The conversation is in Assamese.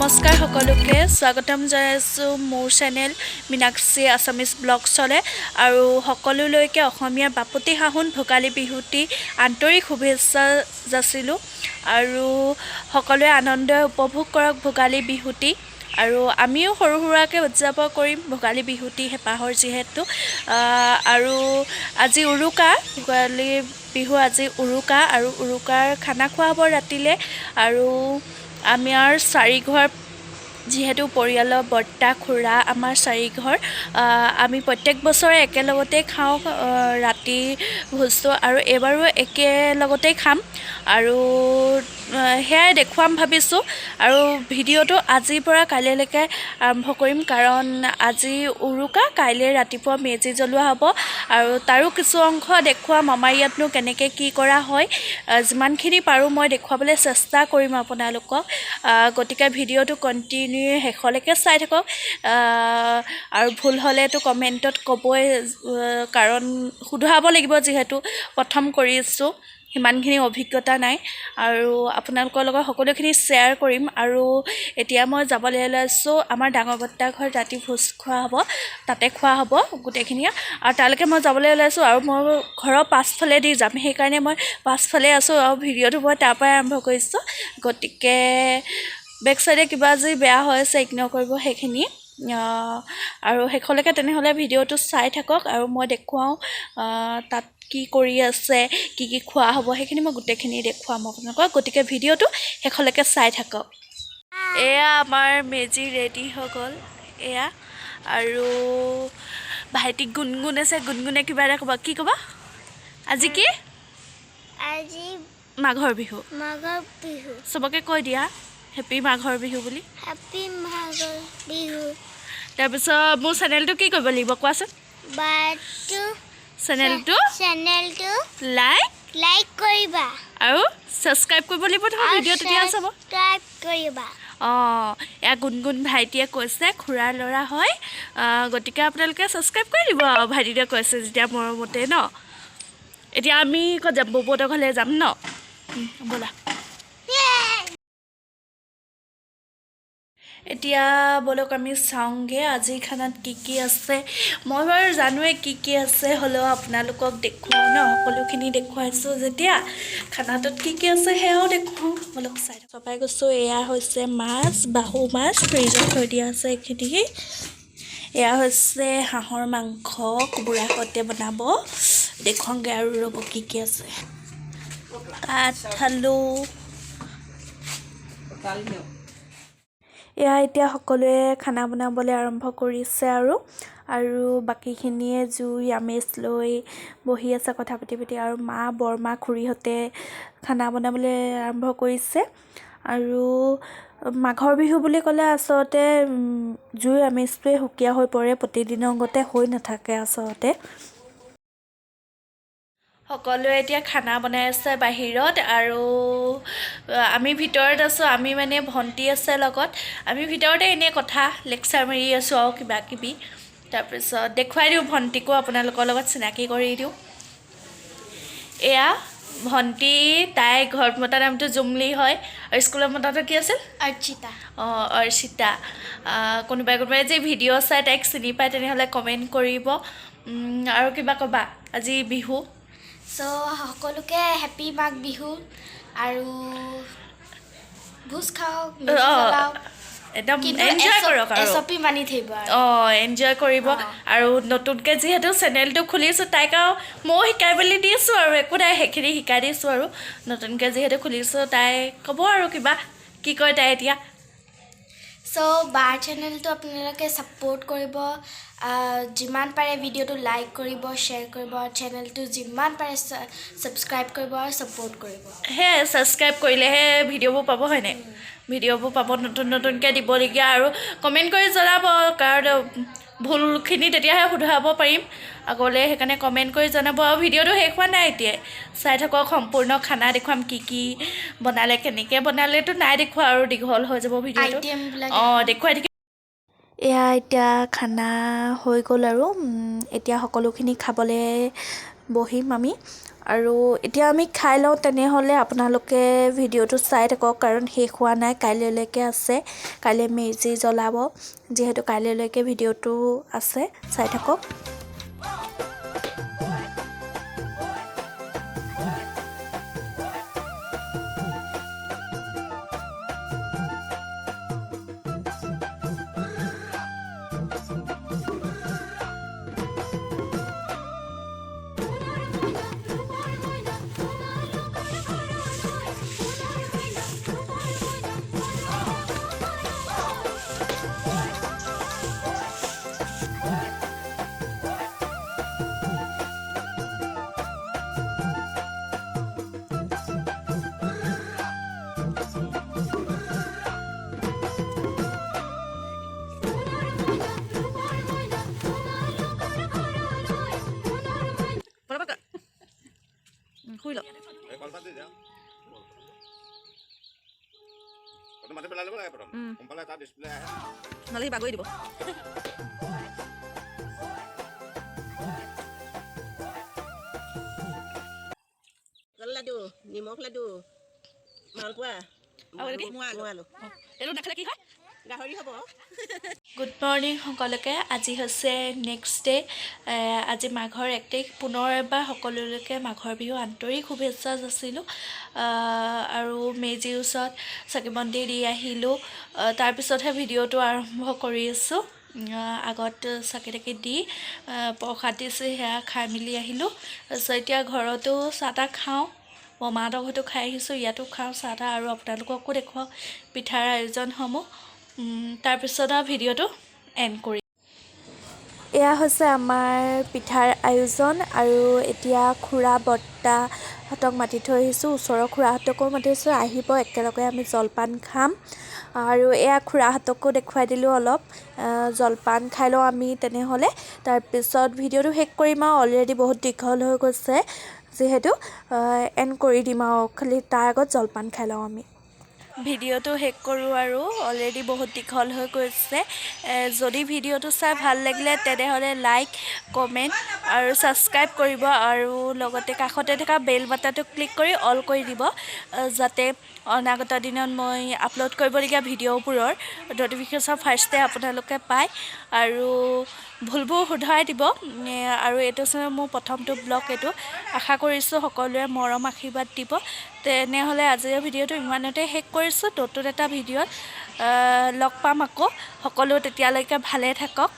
নমস্কাৰ সকলোকে স্বাগতম জনাইছোঁ মোৰ চেনেল মীনাক্ষী আছামিজ ব্লগছলৈ আৰু সকলোলৈকে অসমীয়া বাপতি সাহোন ভোগালী বিহুটি আন্তৰিক শুভেচ্ছা যাচিলোঁ আৰু সকলোৱে আনন্দৰে উপভোগ কৰক ভোগালী বিহুটি আৰু আমিও সৰু সুৰাকৈ উদযাপন কৰিম ভোগালী বিহুটি হেঁপাহৰ যিহেতু আৰু আজি উৰুকা ভোগালী বিহু আজি উৰুকা আৰু উৰুকাৰ খানা খোৱা হ'ব ৰাতিলৈ আৰু আমাৰ চাৰিঘৰ যিহেতু পৰিয়ালৰ বৰ্তা খুৰা আমাৰ চাৰিঘৰ আমি প্ৰত্যেক বছৰে একেলগতে খাওঁ ৰাতি ভোজটো আৰু এইবাৰো একেলগতে খাম আৰু সেয়াই দেখুৱাম ভাবিছোঁ আৰু ভিডিঅ'টো আজিৰ পৰা কাইলৈলৈকে আৰম্ভ কৰিম কাৰণ আজি উৰুকা কাইলৈ ৰাতিপুৱা মেজি জ্বলোৱা হ'ব আৰু তাৰো কিছু অংশ দেখুৱাম আমাৰ ইয়াতনো কেনেকৈ কি কৰা হয় যিমানখিনি পাৰোঁ মই দেখুৱাবলৈ চেষ্টা কৰিম আপোনালোকক গতিকে ভিডিঅ'টো কণ্টিনিউ শেষলৈকে চাই থাকক আৰু ভুল হ'লেতো কমেণ্টত ক'বই কাৰণ শুধৰাব লাগিব যিহেতু প্ৰথম কৰিছোঁ সিমানখিনি অভিজ্ঞতা নাই আৰু আপোনালোকৰ লগত সকলোখিনি শ্বেয়াৰ কৰিম আৰু এতিয়া মই যাবলৈ ওলাইছোঁ আমাৰ ডাঙৰ বৰ্তা ঘৰত ৰাতি ভোজ খোৱা হ'ব তাতে খোৱা হ'ব গোটেইখিনিয়ে আৰু তালৈকে মই যাবলৈ ওলাইছোঁ আৰু মই ঘৰৰ পাছফালেদি যাম সেইকাৰণে মই পাছফালে আছোঁ আৰু ভিডিঅ'টো মই তাৰ পৰাই আৰম্ভ কৰিছোঁ গতিকে বেক চাইডে কিবা যদি বেয়া হৈ আছে ইগন'ৰ কৰিব সেইখিনি আৰু শেষলৈকে তেনেহ'লে ভিডিঅ'টো চাই থাকক আৰু মই দেখুৱাওঁ তাত কি কৰি আছে কি খোৱা হ'ব সেইখিনি মই গোটেইখিনি দেখুৱাম আপোনালোকক গতিকে ভিডিঅ'টো শেষলৈকে চাই থাকক এয়া আমাৰ মেজি ৰেডি হৈ গ'ল এয়া আৰু ভাইটি গুণগুণ আছে গুণগুণে কিবা এটা ক'বা কি ক'বা আজি কি আজি মাঘৰ বিহু চবকে কৈ দিয়া হেপী মাঘৰ বিহু বুলি হেপী মাঘৰ বিহু তাৰপিছত মোৰ চেনেলটো কি কৰিব লাগিব কোৱাচোন বাটো চেনেলটো লাইক কৰিবা আৰু ছাবস্ক্ৰাইব কৰিব লাগিব তোমাৰ ভিডিঅ' তেতিয়া চাব সাবস্ক্ৰাইব কৰিবা এয়া গুণগুণ ভাইটিয়ে কৈছে খুৰাৰ ল'ৰা হয় গতিকে আপোনালোকে ছাবস্ক্ৰাইব কৰি দিব ভাইটিটোৱে কৈছে যেতিয়া মৰমতে ন এতিয়া আমি ক'ত যাম বৌহঁতৰ ঘৰলৈ যাম ন ব'লা এতিয়া ব'লক আমি চাওঁগৈ আজিৰ খানাত কি আছে মই বাৰু জানোৱেই কি আছে হ'লেও আপোনালোকক দেখুৱাওঁ ন সকলোখিনি দেখুৱাইছোঁ যেতিয়া খানাটোত কি আছে সেয়াও দেখুৱাওঁ ব'লক চাই চপাই গৈছোঁ এয়া হৈছে মাছ বাহু মাছ ফ্ৰিজত থৈ দিয়া আছে এইখিনি এয়া হৈছে হাঁহৰ মাংস কোমোৰা সৈতে বনাব দেখুৱাওঁগৈ আৰু ৰ'ব কি আছে কাঠ আলু এয়া এতিয়া সকলোৱে খানা বনাবলৈ আৰম্ভ কৰিছে আৰু বাকীখিনিয়ে জুই আমেজ লৈ বহি আছে কথা পাতি আৰু মা বৰমা খুৰীহঁতে খানা বনাবলৈ আৰম্ভ কৰিছে আৰু মাঘৰ বিহু বুলি ক'লে আচলতে জুইৰ আমেজটোৱে সুকীয়া হৈ পৰে প্ৰতিদিনৰ গতে হৈ নাথাকে আচলতে সকলোৱে এতিয়া খানা বনাই আছে বাহিৰত আৰু আমি ভিতৰত আছোঁ আমি মানে ভণ্টি আছে লগত আমি ভিতৰতে এনেই কথা লেকচাৰ মাৰি আছোঁ আৰু কিবা কিবি তাৰপিছত দেখুৱাই দিওঁ ভণ্টিকো আপোনালোকৰ লগত চিনাকি কৰি দিওঁ এয়া ভণ্টি তাই ঘৰত মতা নামটো জুমলি হয় আৰু স্কুলৰ মতাটো কি আছিল অৰ্চিতা অৰ্চিতা কোনোবাই যে ভিডিঅ' চাই তাইক চিনি পায় তেনেহ'লে কমেণ্ট কৰিব আৰু কিবা ক'বা আজি বিহু সকলোকে হেপী মাঘ বিহু আৰু ভোজ খাওক একদম এনজয় কৰক আৰু এছপি মানি থাকিব এনজয় কৰিব আৰু নতুনকৈ যিহেতু চেনেলটো খুলিছোঁ তাইক আৰু ময়ো শিকাই মেলি দিছোঁ আৰু একো নাই সেইখিনি শিকাই দিছোঁ আৰু নতুনকৈ যিহেতু খুলিছোঁ তাই ক'ব আৰু কিবা কি কয় তাই এতিয়া বাৰ চেনেলটো আপোনালোকে ছাপোৰ্ট কৰিব যিমান পাৰে ভিডিঅ'টো লাইক কৰিব শ্বেয়াৰ কৰিব চেনেলটো যিমান পাৰে ছাবস্ক্ৰাইব কৰিব আৰু ছাপোৰ্ট কৰিব সেয়াই ছাবস্ক্ৰাইব কৰিলেহে ভিডিঅ'বোৰ পাব হয়নে ভিডিঅ'বোৰ পাব নতুনকৈ দিবলগীয়া আৰু কমেণ্ট কৰি জনাব কাৰণ ভুলখিনি তেতিয়াহে শুধৰাব পাৰিম আগলৈ সেইকাৰণে কমেণ্ট কৰি জনাব আৰু ভিডিঅ'টো শেষ হোৱা নাই এতিয়াই চাই থাকক সম্পূৰ্ণ খানা দেখুৱাম কি বনালে কেনেকৈ বনালেতো নাই দেখুৱা আৰু দীঘল হৈ যাব ভিডিঅ'টো দেখুৱাই থাকিম এয়া এতিয়া খানা হৈ গ'ল আৰু এতিয়া সকলোখিনি খাবলৈ বহিম আমি আৰু এতিয়া আমি খাই লওঁ তেনেহ'লে আপোনালোকে ভিডিঅ'টো চাই থাকক কাৰণ শেষ হোৱা নাই কাইলৈলৈকে আছে কাইলৈ মেজি জ্বলাব যিহেতু কাইলৈলৈকে ভিডিঅ'টো আছে চাই থাকক শুই লওক নহ'লে বাগৰি দিব লাডু নিমখ লাডু মালপোৱা এইটো নাখালে কি হয় গাহৰি হ'ব গুড মৰ্ণিং সকলোকে আজি হৈছে নেক্সট ডে আজি মাঘৰ 1 তাৰিখ পুনৰ এবাৰ সকলোলৈকে মাঘৰ বিহু আন্তৰিক শুভেচ্ছা যাচিলোঁ আৰু মেজিৰ ওচৰত চাকি বন্তি দি আহিলোঁ তাৰপিছতহে ভিডিঅ'টো আৰম্ভ কৰি আছোঁ আগত চাকি তাকি দি প্ৰসাদ দিছোঁ সেয়া খাই মেলি আহিলোঁ তাৰপিছত এতিয়া ঘৰতো চাহ তাহ খাওঁ মাহঁতৰ ঘৰতো খাই আহিছোঁ ইয়াতো খাওঁ চাহ তাহ আৰু আপোনালোককো দেখুৱাওঁ পিঠাৰ আয়োজনসমূহ তাৰপিছত আৰু ভিডিঅ'টো এণ্ড কৰি এয়া হৈছে আমাৰ পিঠাৰ আয়োজন আৰু এতিয়া খুৰা বৰ্তাহঁতক মাতি থৈ আহিছোঁ ওচৰৰ খুৰাহঁতকো মাতিছোঁ আহিব একেলগে আমি জলপান খাম আৰু এয়া খুৰাহঁতকো দেখুৱাই দিলোঁ অলপ জলপান খাই লওঁ আমি তেনেহ'লে তাৰপিছত ভিডিঅ'টো শেষ কৰিম আৰু অলৰেডি বহুত দীঘল হৈ গৈছে যিহেতু এণ্ড কৰি দিম আৰু খালি তাৰ আগত জলপান খাই লওঁ আমি ভিডিঅ'টো শেষ কৰোঁ আৰু অলৰেডি বহুত দীঘল হৈ গৈছে যদি ভিডিঅ'টো চাই ভাল লাগিলে তেনেহ'লে লাইক কমেণ্ট আৰু ছাবস্ক্ৰাইব কৰিব আৰু লগতে কাষতে থকা বেল বাটনটো ক্লিক কৰি অল কৰি দিব যাতে অনাগত দিনত মই আপলোড কৰিবলগীয়া ভিডিঅ'বোৰৰ ন'টিফিকেশ্যন ফাৰ্ষ্টে আপোনালোকে পায় আৰু ভুলবোৰ শুধৰাই দিব আৰু এইটো হৈছে মোৰ প্ৰথমটো ব্লগ এইটো আশা কৰিছোঁ সকলোৱে মৰম আশীৰ্বাদ দিব তেনেহ'লে আজিৰ ভিডিঅ'টো ইমানতে শেষ কৰিছোঁ নতুন এটা ভিডিঅ'ত লগ পাম আকৌ সকলো তেতিয়ালৈকে ভালে থাকক